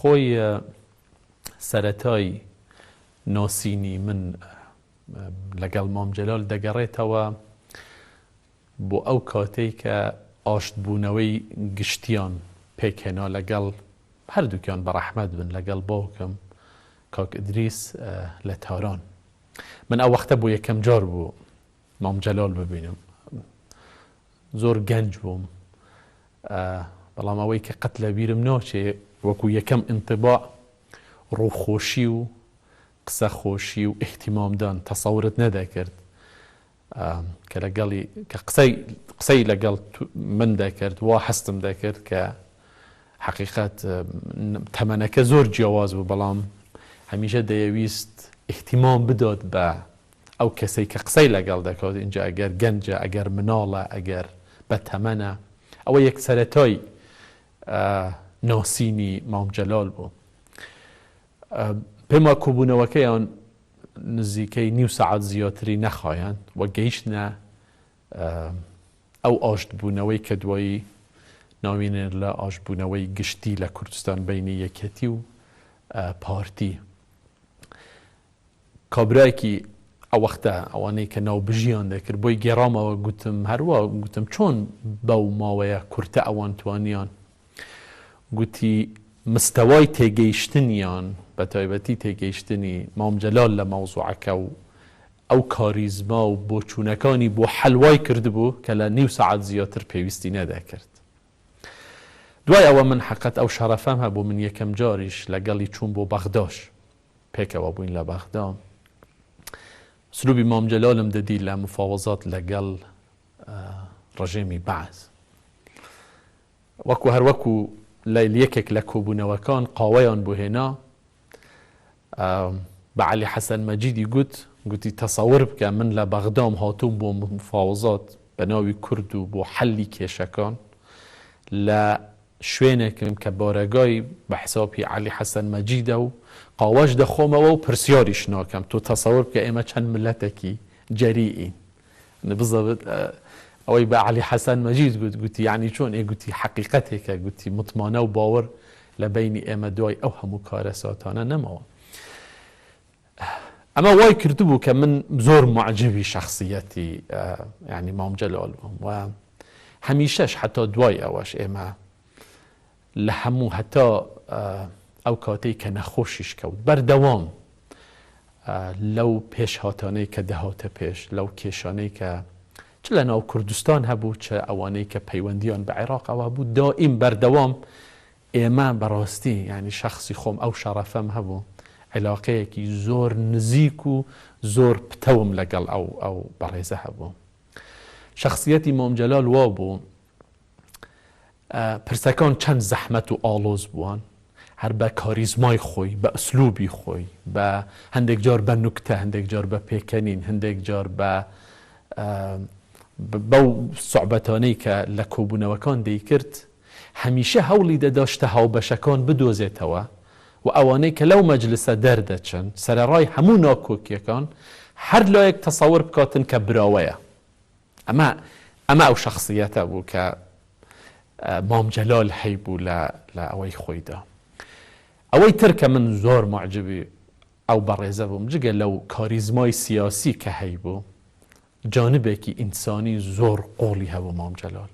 خۆی سەرەتای ناسینی من لەگەڵ مام جەلال دەگەڕێتەوە بۆ ئەو کاتەی کە ئاشتبوونەوەی گشتیان پێکهێنا لەگەڵ هەردووکیان بەڕەحمەت بن لەگەڵ باوکم کاک ئیدریس لە تاران. من ئەو وەختە بۆ یەکەم جار بوو مام جەلال ببینم، زۆر گەنج بووم، بەڵام ئەوەی کە قەت لە بیرم ناچێ وەکو یەکەم ئینتیباع ڕووخۆشی و قسە خۆشی و ئیحتیمامدان تەسەورت نەدەکرد کە لەگەڵی کە قسەی لەگەڵ من دەکرد وا هەستم دەکرد کە حەقیقەت تەمەنەکە زۆر جیاواز بوو، بەڵام هەمیشە دەیەویست ئیحتیمام بدات بە ئەو کەسەی کە قسەی لەگەڵ دەکات، اینجا ئەگەر گەنجە، ئەگەر مناڵە، ئەگەر بە تەمەنە. ئەوە یەک سەرەتای ناسینی مام جەلال بوو. پێم وە کۆبوونەوەکەیان نزیکەی نیو سەعات زیاتری نەخایەن وە گەیشتنە ئەو ئاشتبوونەوەی کە دوایی ناوینێن لە ئاشتبوونەوەی گشتی لە کوردستان بینی یەکێتی و پارتی. کابرایەکی ئەو وەختە ئەوانەی کە ناوبژیان دەکرد بۆی گێڕامەوە گوتم هەروە گوتم چۆن بەو ماوەیە کورتە ئەوان توانیان، گوتی مستەوای تێگەیشتنیان بە تایبەتی تێگەیشتنی مام جەلال لە مەوزوعەکە و ئەو کاریزما و بۆچوونەکانی بۆ حەلوای کردبوو کە لە نیو سەعات زیاتر پێویستی نەدەکرد. دوای ئەوە من حەقەت ئەو شەرەفەم هەبوو من یەکەم جاریش لەگەڵی چوون بۆ بەغداش، پێکەوە بووین لە بەغدا. سلوبی مام جەلالم دەدی لە مفاوەزات لەگەڵ ڕژێمی بەعز، وەکو هەروەکو لە یەکێک لە کۆبوونەوەکان قاوەیان بۆ هێنا بە عەلی حەسەن مەجیدی گوتی تەسەور بکە من لە بەغدام هاتووم بۆ مفاوەزات بە ناوی کورد و بۆ حەلی کێشەکان لە شوێنێکم کە بارەگای بە حسابی عەلی حەسەن مەجیدە و قاوەش دەخۆمەوە و پرسیاریش ناکەم، تۆ تەسەور بکە ئێمە چەند ملەتێکی جەریئین. بزەبت ئەوەی بە عەلی حەسەن مەجید گوتی یعنی چۆن؟ گوتی حەقیقەتێکە، گوتی متمانە و باوەڕ لە بینی ئێمە دوای ئەو هەموو کارە ساتانە نەماوە. ئەمە وای کردبوو کە من زۆر معجبی شخصیەتی یعنی مام جەلال بووم و هەمیشەش حتا دوای ئەوەش ئێمە لە هەموو هەتا ئەو کاتەی کە نەخۆشیش کەوت بەردەوام لەو پێش هاتانەی کە دەهاتە پێش، لەو کێشانەی کە چ لە ناو کوردستان هەبوو چە ئەوانەی کە پەیوەندیان بە عێراقەوە بوو، دائیم بەردەوام ئێمە بەڕاستی یعنی شخصی خۆم ئەو شەرەفەم هەبوو علاقەیەکی زۆر نزیک و زۆر پتەوم لەگەڵ ئەو بەڕێزە هەبوو. شخصیەتی مام جەلال وا بوو پرسەکان چەند زەحمەت و ئاڵۆز بووان، هەر بە کاریزمای خۆی، بە ئەسلوبی خۆی، بە هەندێک جار بە نوکتە، هەندێک جار بە پێکەنین، هەندێک جار بەو سوعبەتانەی کە لە کۆبوونەوەکان دەیکرد هەمیشە هەوڵی دەداشتە هاوبەشەکان بدۆزێتەوە و ئەوانەی کە لەو مەجلسە دەردەچن سەرەڕای هەموو ناکۆکیەکان هەر لایەک تەسەور بکاتن کە براوەیە. ئەمە ئەو شخصیەتە بوو کە مام جەلال هەیبوو لە ئەوەی خۆیدا. ئەوەی تر کە من زۆر معجبی ئەو بەڕێزە بووم جگە لەو کاریزمای سیاسی کە هەیبوو، جانبێکی ئینسانی زۆر قۆڵی هەبوو مام جەلال.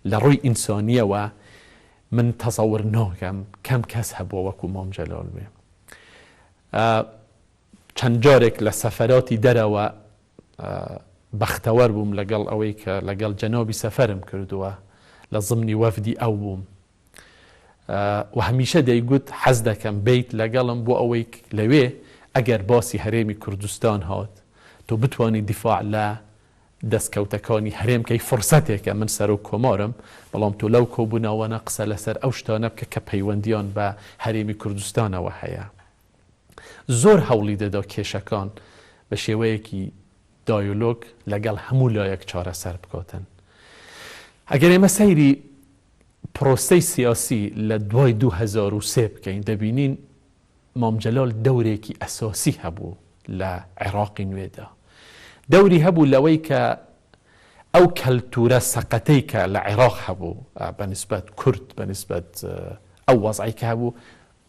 لە ڕووی ئینسانیەوە من تەسەور ناکەم کەم کەس هەبووە وەکو مام جەلال بێ. چەند جارێک لە سەفەراتی دەرەوە بەختەوەر بووم لەگەڵ ئەوەی کە لەگەڵ جەنابی سەفەرم کردووە لە ضمنی وەفدی ئەو بووم و هەمیشە دەیگوت حەز دەکەم بیت لەگەڵم بۆ ئەوەی لەوێ ئەگەر باسی هەرێمی کوردستان هات تۆ بتوانی دیفاع لە دەستکەوتەکانی هەرێمکەی فرسەتێکە من سەر و کۆمارم، بەڵام تۆ لەو کۆبوونەوەنە قسە لەسەر ئەو شتانە بکە کە پەیوەندیان بە هەرێمی کوردستانەوە هەیە. زۆر هەوڵی دەدا کێشەکان بە شێوەیەکی دایۆلۆگ لەگەڵ هەموو لایەک چارەسەر بکاتن. ئەگەر ئێمە سەیری پرۆسەی سیاسی لە دوای 2003 بکەین دەبینین مام جەلال دەورێکی ئەساسی هەبوو لە عێراقی نوێدا. دەوری هەبوو لەوەی کە ئەو کەلتورە سەقەتەی کە لە عێراق هەبوو بەنسبەت کورد، بەنسبەت ئەو وەزعی کە هەبوو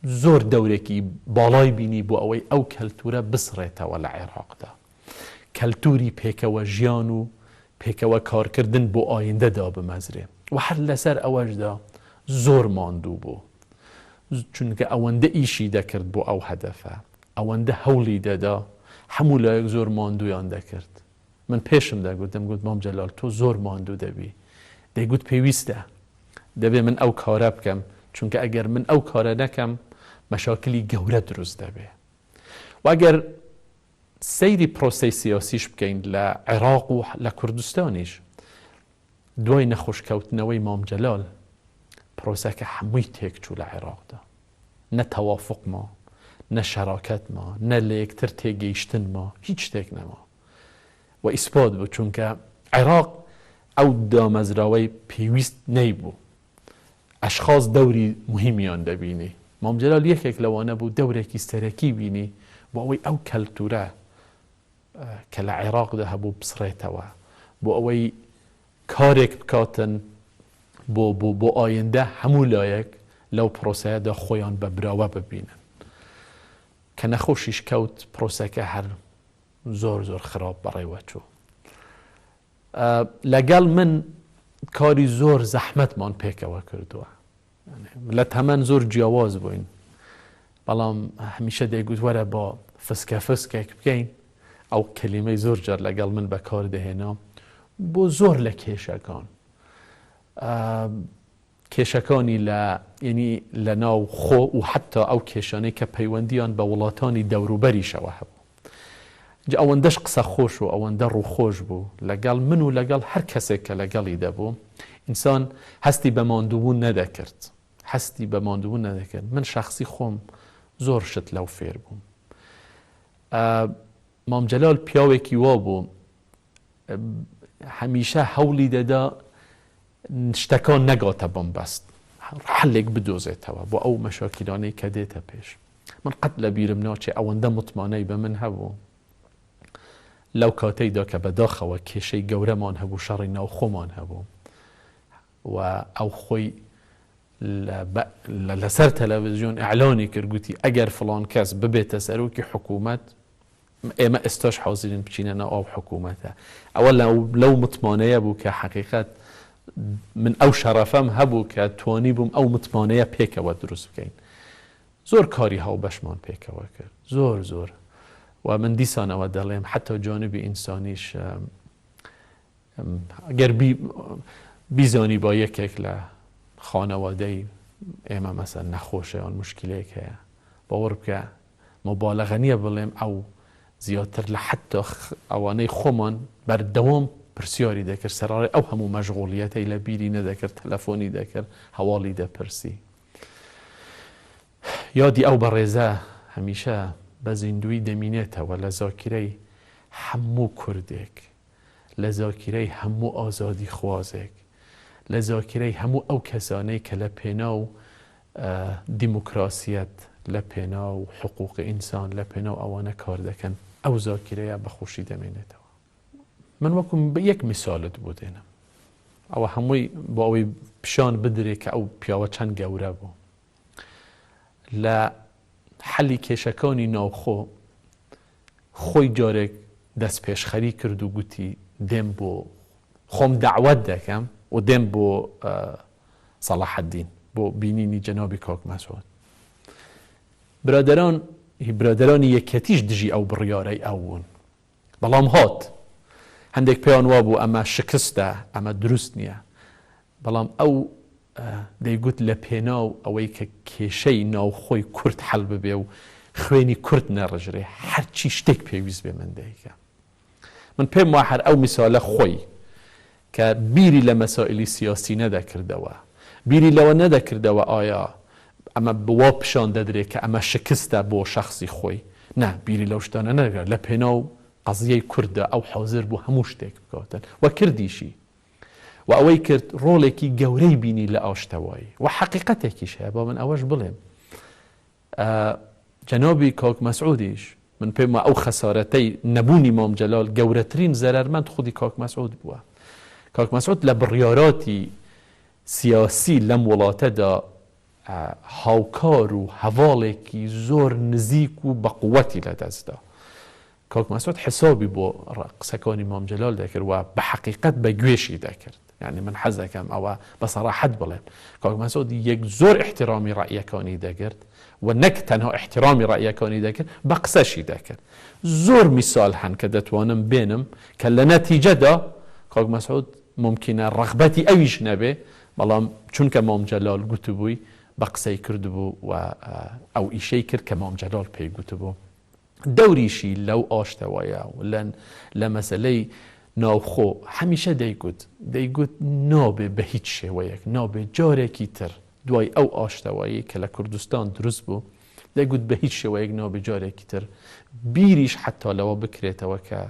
زۆر دەورێکی باڵای بینی بۆ ئەوەی ئەو کەلتورە بسڕێتەوە لە عێراقدا، کەلتوری پێکەوە ژیان و پێکەوە کارکردن بۆ ئایندەدا بمەزرێ و هەر لەسەر ئەوەشدا زۆر ماندوو بوو، چونکە ئەوەندە ئیشی دەکرد بۆ ئەو هەدەفە، ئەوەندە هەوڵی دەدا، هەموو لایەک زۆر ماندوویان دەکرد. من پێشم دەگوتم گوت مام جەلال تۆ زۆر ماندوو دەبی، دەیگوت پێویستە دەبێ من ئەو کارە بکەم، چونکە ئەگەر من ئەو کارە نەکەم مەشاکلی گەورە دروست دەبێ. واگەر سەیری پرۆسەی سیاسیش بکەین لە عێراق و لە کوردستانیش دوای نەخۆشکەوتنەوەی مام جەلال پرۆسەکە هەمووی تێکچوو لە عێراقدا، نە تەوافقما، نە شەراکەتما، نە لە یەکتر تێگەیشتنما، هیچ شتێک نەما و ئیسپات بوو، چونکە عێراق ئەو دامەزراوەی پێویست نەیبوو، ئەشخاص دەوری مهمیان دەبینی. مام جەلال یەکێک لەوانە بوو دەورێکی سەرەکی بینی بۆ ئەوەی ئەو کەلتورە کە لە عێراقدا هەبوو بسڕێتەوە، بۆ ئەوەی کارێک بکاتن بۆ ئایندە هەموو لایەک لەو پرۆسەیەدا خۆیان بە براوە ببینن. کە نەخۆشیش کەوت پرۆسەکە هەر زۆر زۆر خراپ بەڕێوە چوو. لەگەڵ من کاری زۆر زەحمەتمان پێکەوە کردووە، لە تەمەن زۆر جیاواز بووین، بەڵام هەمیشە دەیگوت وەرە بۆ فسکە فسکێک بکەین، ئەو کەلیمەی زۆر جار لەگەڵ من بەکار دەهێنا بۆ زۆر لە کێشەکان، کێشەکانی لە ناو خۆ و حتا ئەو کێشانەی کە پەیوەندیان بە وڵاتانی دەوروبەریشەوە هەبوو. ئەوەندەش قسە خۆش و ئەوەندە ڕووخۆش بوو لەگەڵ من و لەگەڵ هەر کەسێک کە لەگەڵی دەبوو. ئینسان هەستی بە ماندووبوون نەدەکرد، هەستی بە ماندووبوون نەدەکرد. من شخصی خۆم زۆر شت لەو فێر بووم. مام جەلال پیاوێکی وا بوو، هەمیشە هەوڵی دەدا شتەکان نەگاتە بەمبەست، حەلێک بدۆزێتەوە بۆ ئەو مەشاکلانەی کە دێتە پێش. من قەت لە بیرم ناچێ ئەوەندە متمانەی بە من هەبوو لەو کاتەیدا کە بەداخەوە کێشەی گەورەمان هەبوو، شەڕی ناو خۆمان هەبوو و ئەو خۆی لەسەر تەلەڤیزیۆن ئیعلانی کرد، گوتی ئەگەر فڵان کەس ببێتە سەرۆکی حکوومەت ئێمە ئێستاش حاضرین بچینە ناو ئەو حکوومەتە. ئەوە لەو متمانەیە بوو کە حەقیقەت من ئەو شەرەفەم هەبوو کە توانی بووم ئەو متمانەیە پێکەوە دروست بکەین. زۆر کاری هاوبەشمان پێکەوە کرد، زۆر زۆر، و من دیسانەوە دەڵێم حتا جانبی ئینسانیش ئەگەر بیزانی با یەکێک لە خانەوادەی ئێمە مەسەن نەخۆشە یان مشکلەیەک هەیە، باوەڕ بکە مۆبالەغە نییە بڵێم ئەو زیاتر لە حتا ئەوانەی خۆمان بەردەوام پرسیاری دەکرد، سەرڕای ئەو هەموو مەشغوڵیەتەی لە بیری نەدەکرد، تەلەفۆنی دەکرد، هەواڵی دەپرسی. یادی ئەو بەڕێزە هەمیشە بە زیندوی دەمینێتەوە لە زاکیرەی هەموو کوردێک، لە زاکیرەی هەموو ئازادی خوازێک، لە زاکیرەی هەموو ئەو کەسانەی کە لە پێناو دیموکراسیەت، لە پێناو حقوقی ئینسان، لە پێناو ئەوانە کار دەکەن، ئەو زاکیرەیە بەخۆشی دەمێنێتەوە. من وەکوم بە یەک میسالت بۆ دێنم، ئەوە هەمووی بۆ ئەوەی پیشان بدرێت کە ئەو پیاوە چەند گەورە بوو. لە حەلی کێشەکانی ناوخۆ خۆی جارێک دەست پێشخەری کرد و گوتی دێم بۆ خۆم دەعوەت دەکەم و دێم بۆ سەلاح الدین بۆ بینینی جەنابی کاک مەسعود. برادرانی یەکەتیش دژی ئەو بڕیارەی ئەو بوون، بەڵام هات هەندێک پێیان وا بوو ئەمە شکستە، ئەمە دروست نییە، بەڵام ئەو دەیگوت لە پێناو ئەوەی کە کێشەی ناوخۆی کورد حەل ببێ و خوێنی کورد نەڕژرێ، هەرچی شتێک پێویست بێ من دەیکە. من پێم وا هەر ئەو میسالە خۆی کە بیری لە مەسائلی سیاسی نەدەکردەوە، بیری لەوە نەدەکردەوە ئایا ئەمە بوا پیشان دەدرێت کە ئەمە شکستە بۆ شخصی خۆی، نا بیری لەو شتانە نەدەکرد، لە پێناو قەزیەی کوردە ئەو حاضر بوو هەموو شتێک بکاتن و کردیشی، و ئەوەی کرد ڕۆڵێکی گەورەی بینی لە ئاشتەوایی و حەقیقەتێکیش هەیە. بۆ من ئەوەش بڵێم جەنابی کاک مەسعودیش من پێم وایە ئەو خەسارەتەی نەبوونی مام جەلال گەورەترین زەرەرمەند خودی کاک مەسعود بووە. کاک مەسعود لە بڕیاراتی سیاسی لەم وڵاتەدا هاوکار و هەواڵێکی زۆر نزیک و بە قووەتی لەدەستدا. کاک مەسعود حسابی بۆ قسەکانی مام جەلال دەکرد و بە حەقیقەت بە گوێشی دەکرد. يعني من حەز دەکەم ئەوە بە سەراحەت بڵێم کاک مەسعود یەک زۆر احترامی ڕائیەکانی دەکرد و نەک تەنها احترامی ڕائیەکانی دەکرد بە قسەشی دەکرد. زۆر میسال هەن کە دەتوانم بێنم کە لە نەتیجەدا کاک مەسعود ممکنە ڕەغبەتی ئەویش نەبێ، بەڵام چونکە مام جەلال گوتبووی بە قسەی کردبوو و ئەو ئیشەی کرد کە مام جەلال پێی گوتبوو. دەوریشی لەو ئاشتەوەیە و لە مەسەلەی ناوخۆ هەمیشە دەیگوت نابێ بە هیچ شێوەیەک، نابێ جارێکی تر دوای ئەو ئاشتەوەیی کە لە کوردستان دروست بوو دەیگوت بە هیچ شێوەیەک نابێ جارێکی تر بیریش حتا لەوە بکرێتەوە کە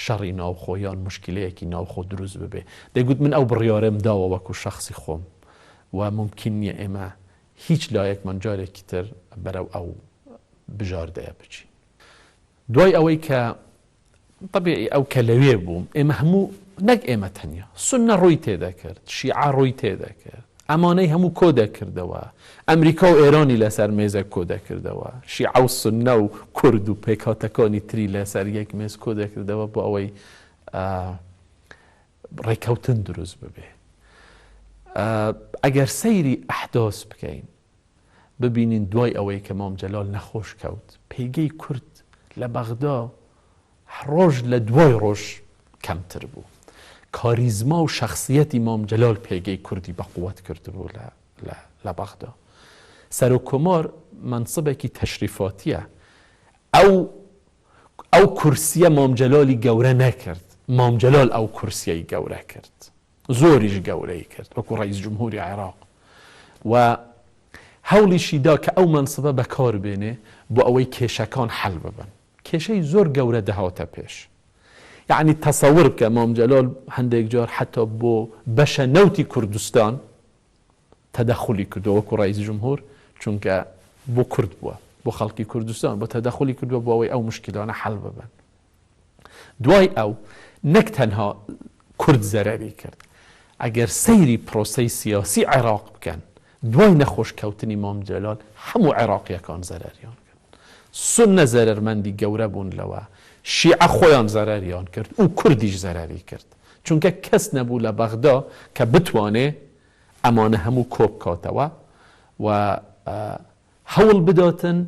شەڕی ناوخۆ یان مشکلەیەکی ناوخۆ دروست ببێ. دەیگوت من ئەو بڕیارەم داوە وەکو شخصی خۆم و ممکن نییە ئێمە هیچ لایەکمان جارێکی تر بەرەو ئەو بژاردەیە بچین. دوای ئەوەی کە طبیعی ئەو کە لەوێ بووم ئێمە هەموو نەک ئێمە تەنیا سونە ڕووی تێدا کرد، شیعە ڕووی تێدا کرد، ئەمانەی هەموو کۆ دەکردەوە، ئەمریکا و ئێرانی لەسەر مێزە کۆ دەکردەوە، شیعە و سونە و کورد و پێکهاتەکانی تری لەسەر یەک مێز کۆ دەکردەوە بۆ ئەوەی ڕێکەوتن دروست ببێ. ئەگەر سەیری ئەحداس بکەین ببینین دوای ئەوەی کە مام جەلال نەخۆش کەوت پێگەی کورد لە بەغدا ڕۆژ لە دوای ڕۆژ کەمتر بوو. کاریزما و شخصیەتی مام جەلال پێگەی کوردی بە قووەت کردبوو لە بەغدا. سەرۆکۆمار منسبێکی تەشریفاتیە. ئەو کورسیە مام جەلالی گەورە نەکرد، مام جەلال ئەو کورسیەی گەورە کرد، زۆریش گەورەی کرد وەکو ڕئیس جمهوری عێراق و هەوڵیشی دا کە ئەو منسبە بەکار بێنێ بۆ ئەوەی کێشەکان حەل ببن. کێشەی زۆر گەورە دەهاتە پێش. یعنی تەسەور بکە مام جەلال هەندێک جار حتا بۆ بەشە نەوتی کوردستان تەدەخولی کردووە وەکو ڕئیس جمهور، چونکە بۆ کورد بووە، بۆ خەڵکی کوردستان بۆ تەدەخولی کردووە بۆ ئەوەی ئەو مشکلانە حەل ببن. دوای ئەو نەک تەنها کورد زەرەری کرد، ئەگەر سەیری پرۆسەی سیاسی عێراق بکەن دوای نەخۆشکەوتنی مام جەلال هەموو عێراقیەکان زەرەریان کرد. سونە زەرەرمەندی گەورە بوون لەوە، شیعە خۆیان زەرەریان کرد و کوردیش زەرەری کرد، چونکە کەس نەبوو لە بەغدا کە بتوانێ ئەمانە هەموو کۆ بکاتەوە و هەوڵ بداتن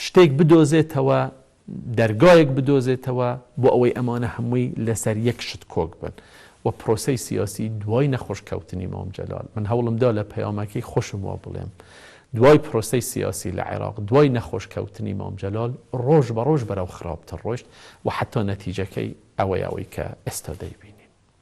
شتێک بدۆزێتەوە، دەرگایەک بدۆزێتەوە بۆ ئەوەی ئەمانە هەمووی لەسەر یەک شت کۆک بن. و پرۆسەی سیاسی دوای نەخۆشکەوتنی مام جەلال من هەوڵمدا لە پەیامەکەی خۆشم وا بڵێم دوای پرۆسەی سیاسی لە عێراق دوای نەخۆشکەوتنی مام جەلال ڕۆژ بە ڕۆژ بەرەو خراپتر ڕۆیشت و حتا نەتیجەکەی ئەوەی کە ئێستا دەیبین.